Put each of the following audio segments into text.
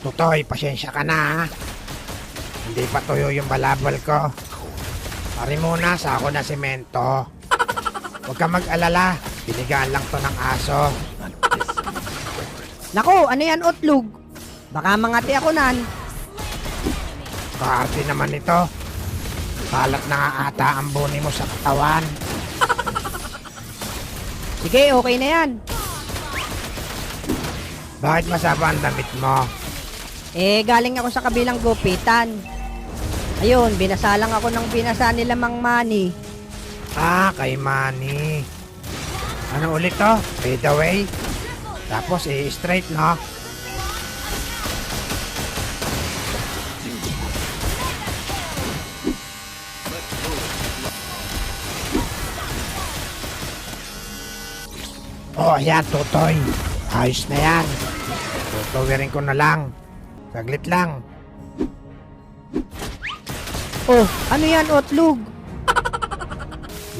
Tutoy, pasensya ka na ha. Hindi pa tuyo yung balabal ko. Pari muna sa ako na semento. Huwag ka mag-alala. Binigaan lang to ng aso. Naku, ano yan, Otlog? Baka mangati ako nan. Kaarte naman ito. Balat na nga ata ang buni mo sa katawan. Sige, okay na yan. Bakit masaba ang damit mo? Galing ako sa kabilang gupitan. Ayun, binasa lang ako ng binasa nila Mang Manny. Ah, kay Manny. Ano ulit to? Fade away? Tapos straight, no? Oh, ayan, tutoy. Ayos na yan. Tutoyerin ko na lang. Saglit lang. Oh, ano yan, Otlog?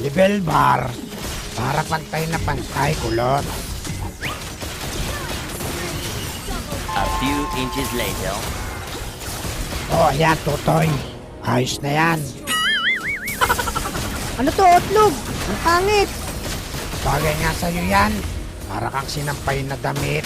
Level bar. Para pantay na pantay, kulot. A few inches later. Oh, ayan, tutoy. Ayos na yan. Ano to, Otlog? Ang pangit. Bagay nga sa'yo yan. Para kang sinampay na damit.